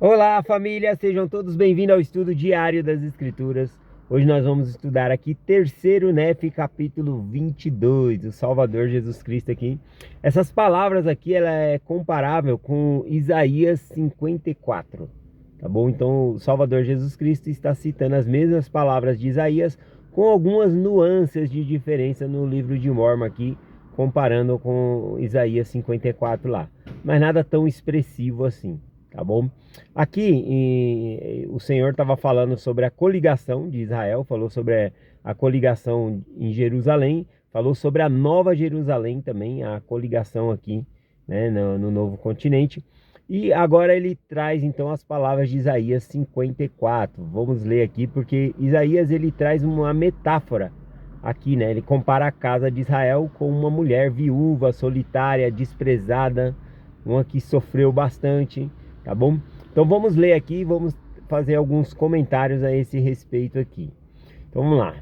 Olá, família, sejam todos bem-vindos ao estudo diário das Escrituras. Hoje nós vamos estudar aqui terceiro Nef, capítulo 22, o Salvador Jesus Cristo aqui. Essas palavras aqui, ela é comparável com Isaías 54, tá bom? Então, o Salvador Jesus Cristo está citando as mesmas palavras de Isaías, com algumas nuances de diferença no livro de Mórmon aqui, comparando com Isaías 54 lá. Mas nada tão expressivo assim, tá bom? Aqui o Senhor estava falando sobre a coligação de Israel, falou sobre a coligação em Jerusalém, falou sobre a Nova Jerusalém também, a coligação aqui, né, no novo continente. E agora ele traz então as palavras de Isaías 54. Vamos ler aqui porque Isaías ele traz uma metáfora aqui, né? Ele compara a casa de Israel com uma mulher viúva, solitária, desprezada, uma que sofreu bastante, tá bom? Então vamos ler aqui e vamos fazer alguns comentários a esse respeito aqui. Então vamos lá.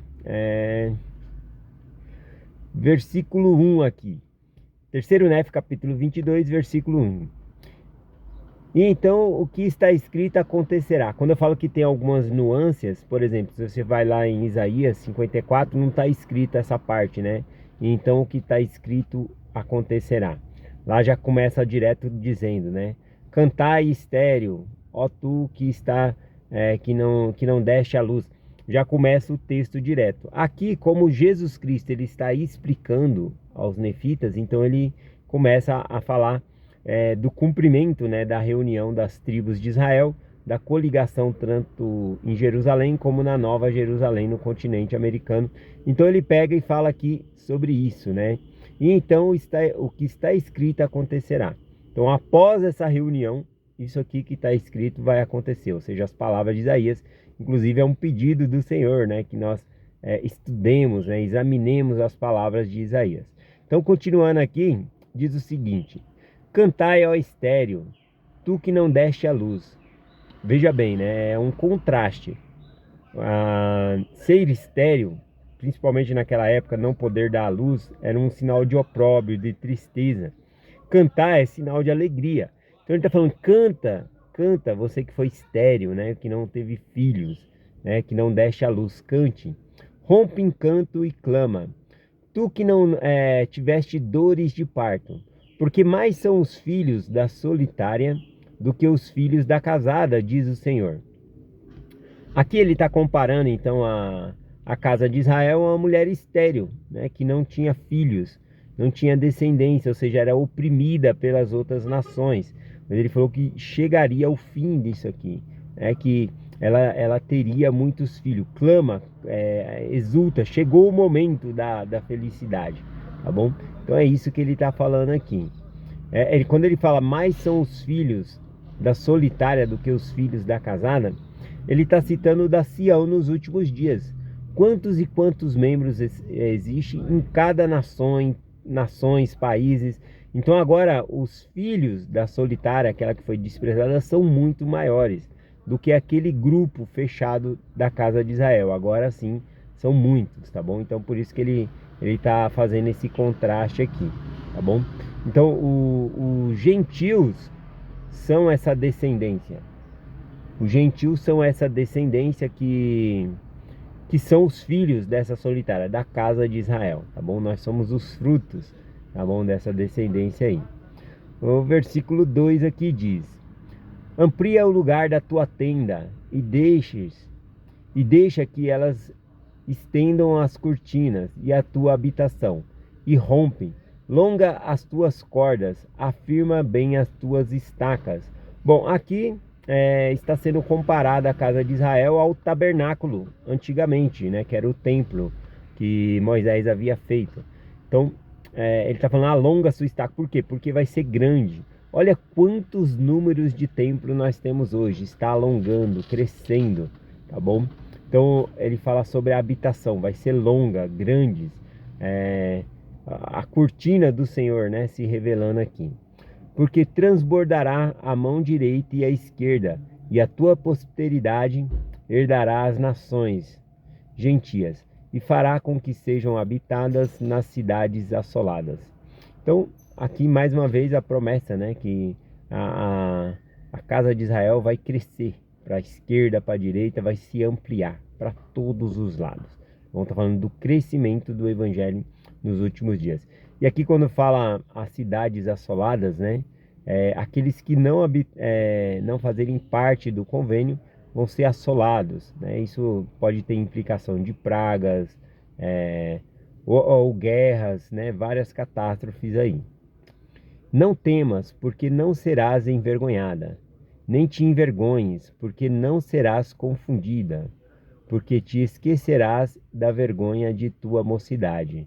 Versículo 1 aqui. Terceiro Nef, capítulo 22, versículo 1. E então o que está escrito acontecerá. Quando eu falo que tem algumas nuances, por exemplo, se você vai lá em Isaías 54, não está escrito essa parte, né? E então o que está escrito acontecerá. Lá já começa direto dizendo, né? Cantai estéreo, ó tu que está que não deste a luz. Já começa o texto direto. Aqui, como Jesus Cristo ele está explicando aos nefitas, então ele começa a falar do cumprimento, né, da reunião das tribos de Israel, da coligação tanto em Jerusalém como na Nova Jerusalém, no continente americano. Então ele pega e fala aqui sobre isso, né? E então o que está escrito acontecerá. Então após essa reunião, isso aqui que está escrito vai acontecer, ou seja, as palavras de Isaías, inclusive é um pedido do Senhor, né, que nós estudemos, né, examinemos as palavras de Isaías. Então continuando aqui, diz o seguinte: Cantai, ó estéreo, tu que não deste a luz. Veja bem, né? É um contraste. Ser estéreo, principalmente naquela época, não poder dar a luz, era um sinal de opróbrio, de tristeza. Cantar é sinal de alegria. Então ele está falando, canta, canta, você que foi estéreo, né? Que não teve filhos, né? Que não deste a luz, cante. Rompe em canto e clama. Tu que não tiveste dores de parto, porque mais são os filhos da solitária do que os filhos da casada, diz o Senhor. Aqui ele está comparando então a casa de Israel a uma mulher estéril, né, que não tinha filhos, não tinha descendência, ou seja, era oprimida pelas outras nações. Mas ele falou que chegaria ao fim disso aqui, que ela teria muitos filhos. Clama, exulta, chegou o momento da felicidade, tá bom? Então é isso que ele está falando aqui. Quando ele fala mais são os filhos da solitária do que os filhos da casada, ele está citando da Sião nos últimos dias. Quantos e quantos membros existem em cada nações, países. Então agora os filhos da solitária, aquela que foi desprezada, são muito maiores do que aquele grupo fechado da casa de Israel. Agora sim, são muitos, tá bom? Então por isso que ele está fazendo esse contraste aqui, tá bom? Então os gentios são essa descendência. Os gentios são essa descendência que são os filhos dessa solitária, da casa de Israel, tá bom? Nós somos os frutos, tá bom? Dessa descendência aí. O versículo 2 aqui diz: Amplia o lugar da tua tenda e deixa que elas estendam as cortinas e a tua habitação, e rompe, longa as tuas cordas, afirma bem as tuas estacas. Bom, aqui está sendo comparada a casa de Israel ao tabernáculo antigamente, né, que era o templo que Moisés havia feito. Então ele está falando alonga a sua estaca. Por quê? Porque vai ser grande. Olha quantos números de templo nós temos hoje. Está alongando, crescendo, tá bom? Então ele fala sobre a habitação, vai ser longa, grande, a cortina do Senhor, né, se revelando aqui. Porque transbordará a mão direita e a esquerda, e a tua posteridade herdará as nações gentias, e fará com que sejam habitadas nas cidades assoladas. Então, aqui mais uma vez a promessa, né, que A casa de Israel vai crescer para a esquerda, para a direita, vai se ampliar para todos os lados. Vamos estar falando do crescimento do evangelho nos últimos dias. E aqui quando fala as cidades assoladas, né? Aqueles que não fazerem parte do convênio vão ser assolados, né? Isso pode ter implicação de pragas, ou guerras, né? Várias catástrofes aí. Não temas, porque não serás envergonhada, nem te envergonhes, porque não serás confundida, porque te esquecerás da vergonha de tua mocidade,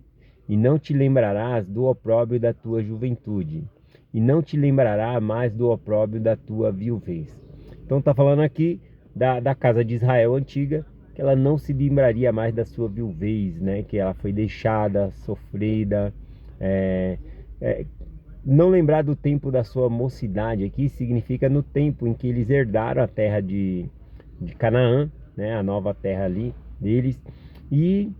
e não te lembrarás do opróbrio da tua juventude, e não te lembrará mais do opróbrio da tua viuvez. Então está falando aqui da casa de Israel antiga, que ela não se lembraria mais da sua viuvez, né? Que ela foi deixada, sofrida, é, é, não lembrar do tempo da sua mocidade aqui significa no tempo em que eles herdaram a terra de Canaã, né, a nova terra ali deles, e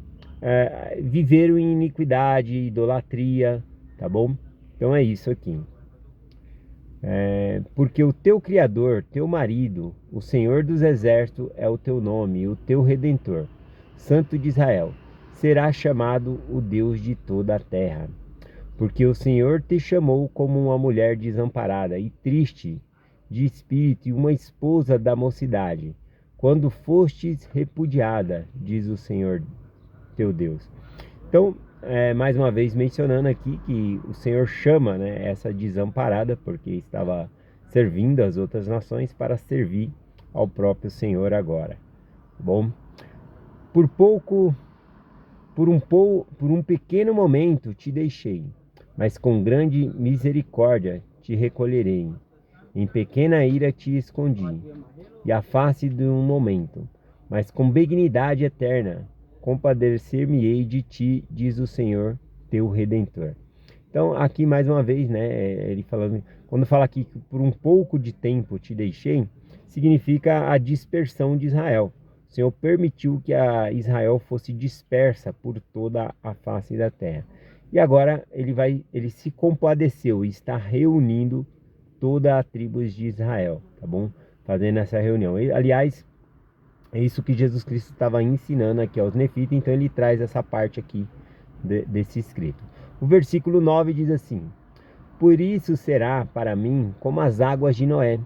viveram em iniquidade, idolatria, tá bom? Então é isso aqui. Porque o teu Criador, teu marido, o Senhor dos Exércitos é o teu nome, o teu Redentor, Santo de Israel, será chamado o Deus de toda a terra. Porque o Senhor te chamou como uma mulher desamparada e triste de espírito e uma esposa da mocidade, quando fostes repudiada, diz o Senhor teu Deus. Então, mais uma vez mencionando aqui que o Senhor chama, né, essa desamparada, porque estava servindo as outras nações para servir ao próprio Senhor agora. Bom, por pouco, por um pequeno momento te deixei, mas com grande misericórdia te recolherei. Em pequena ira te escondi, e a face de um momento, mas com benignidade eterna compadecer-me-ei de ti, diz o Senhor teu Redentor. Então, aqui mais uma vez, né, ele falando, quando fala aqui que por um pouco de tempo te deixei, significa a dispersão de Israel. O Senhor permitiu que a Israel fosse dispersa por toda a face da terra. E agora ele se compadeceu e está reunindo toda a tribo de Israel, tá bom? Fazendo essa reunião. Aliás, é isso que Jesus Cristo estava ensinando aqui aos nefitas, então ele traz essa parte aqui desse escrito. O versículo 9 diz assim: Por isso será para mim como as águas de Noé,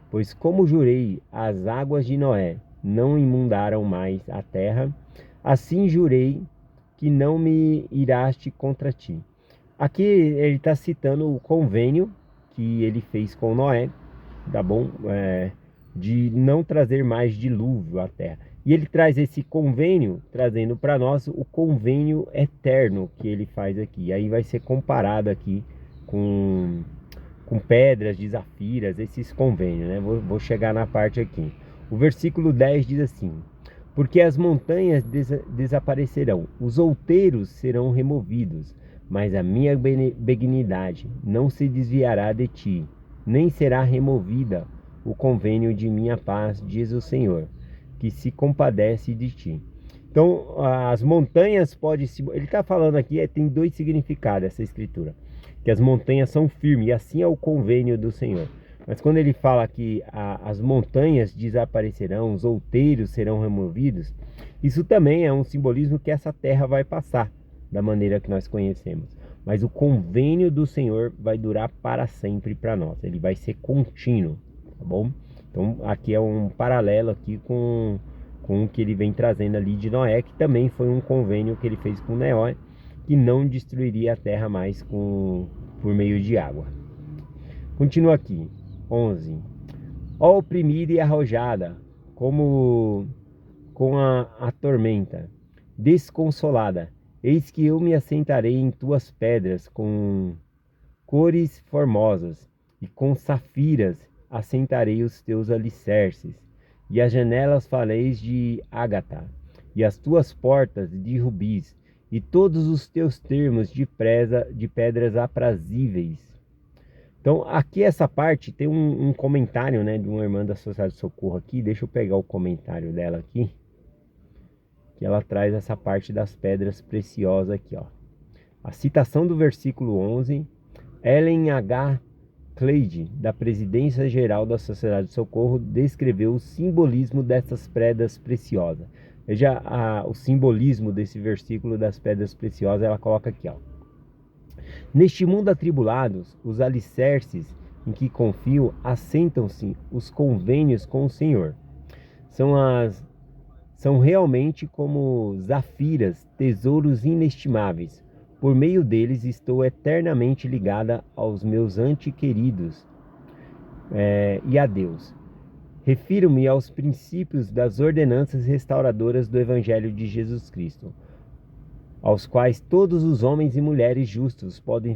pois como jurei, as águas de Noé não imundaram mais a terra, assim jurei que não me iraste contra ti. Aqui ele está citando o convênio que ele fez com Noé, tá bom? De não trazer mais dilúvio à terra. E ele traz esse convênio, trazendo para nós o convênio eterno que ele faz aqui. Aí vai ser comparado aqui com pedras de zafiras, esses convênios, né? Vou chegar na parte aqui. O versículo 10 diz assim: Porque as montanhas desaparecerão, os outeiros serão removidos, mas a minha benignidade não se desviará de ti, nem será removida o convênio de minha paz, diz o Senhor, que se compadece de ti. Então, as montanhas podem se... Ele está falando aqui, tem dois significados essa escritura. Que as montanhas são firmes, e assim é o convênio do Senhor. Mas quando ele fala que as montanhas desaparecerão, os outeiros serão removidos, isso também é um simbolismo que essa terra vai passar da maneira que nós conhecemos. Mas o convênio do Senhor vai durar para sempre para nós. Ele vai ser contínuo, tá bom? Então aqui é um paralelo aqui com o que ele vem trazendo ali de Noé, que também foi um convênio que ele fez com Noé, que não destruiria a terra mais por meio de água. Continua aqui, 11. Ó oprimida e arrojada, como com a tormenta, desconsolada, eis que eu me assentarei em tuas pedras com cores formosas, e com safiras assentarei os teus alicerces, e as janelas fareis de ágata, e as tuas portas de rubis, e todos os teus termos de pedras aprazíveis. Então, aqui essa parte tem um comentário, né, de uma irmã da Sociedade de Socorro aqui. Deixa eu pegar o comentário dela aqui, que ela traz essa parte das pedras preciosas aqui, ó. A citação do versículo 11, Ellen H. Cleide, da Presidência Geral da Sociedade de Socorro, descreveu o simbolismo dessas pedras preciosas. Veja o simbolismo desse versículo das pedras preciosas, ela coloca aqui, ó. Neste mundo atribulados, os alicerces em que confio assentam-se os convênios com o Senhor. São realmente como zafiras, tesouros inestimáveis. Por meio deles estou eternamente ligada aos meus antequeridos e a Deus. Refiro-me aos princípios das ordenanças restauradoras do Evangelho de Jesus Cristo, aos quais todos os homens e mulheres justos podem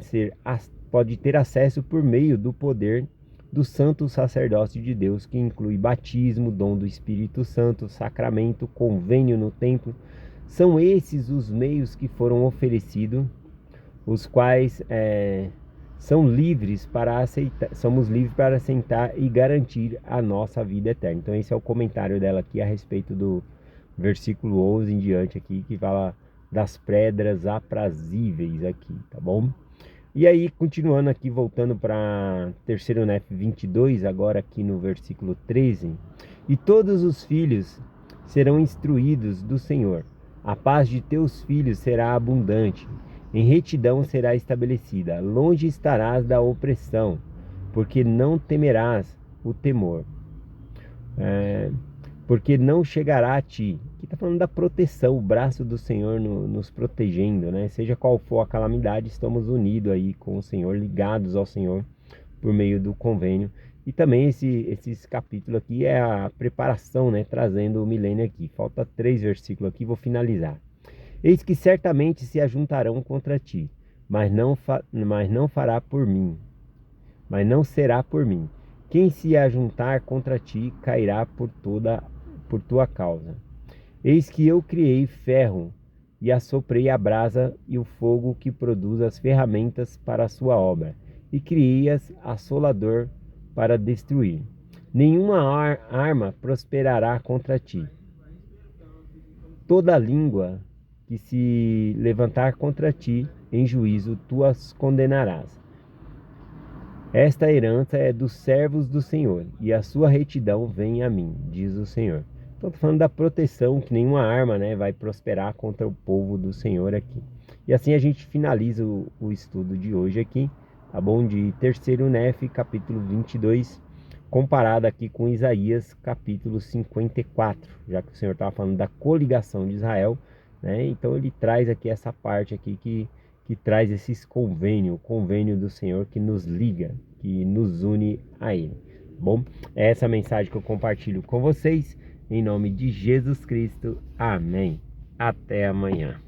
ter acesso por meio do poder do santo sacerdócio de Deus, que inclui batismo, dom do Espírito Santo, sacramento, convênio no templo. São esses os meios que foram oferecidos, os quais somos livres para aceitar e garantir a nossa vida eterna. Então esse é o comentário dela aqui a respeito do versículo 11 em diante aqui, que fala das pedras aprazíveis aqui, tá bom? E aí, continuando aqui, voltando para 3º Nef 22, agora aqui no versículo 13. E todos os filhos serão instruídos do Senhor. A paz de teus filhos será abundante. Em retidão será estabelecida. Longe estarás da opressão, porque não temerás o temor. Porque não chegará a ti. Aqui está falando da proteção, o braço do Senhor nos protegendo, né? Seja qual for a calamidade, estamos unidos aí com o Senhor, ligados ao Senhor por meio do convênio. E também esse capítulo aqui é a preparação, né? Trazendo o milênio aqui. Falta 3 versículos aqui, vou finalizar. Eis que certamente se ajuntarão contra ti, mas não fará por mim, mas não será por mim. Quem se ajuntar contra ti cairá por tua causa. Eis que eu criei ferro e assoprei a brasa e o fogo que produz as ferramentas para a sua obra, e criei-as assolador para destruir. Nenhuma arma prosperará contra ti. Toda língua que se levantar contra ti em juízo, tu as condenarás. Esta herança é dos servos do Senhor, e a sua retidão vem a mim, diz o Senhor. Então, estou falando da proteção, que nenhuma arma, né, vai prosperar contra o povo do Senhor aqui. E assim a gente finaliza o estudo de hoje aqui, tá bom? De 3º Nef, capítulo 22, comparado aqui com Isaías, capítulo 54, já que o Senhor estava falando da coligação de Israel, né? Então ele traz aqui essa parte aqui que traz esses convênios, o convênio do Senhor que nos liga, que nos une a Ele. Bom, é essa mensagem que eu compartilho com vocês, em nome de Jesus Cristo. Amém. Até amanhã.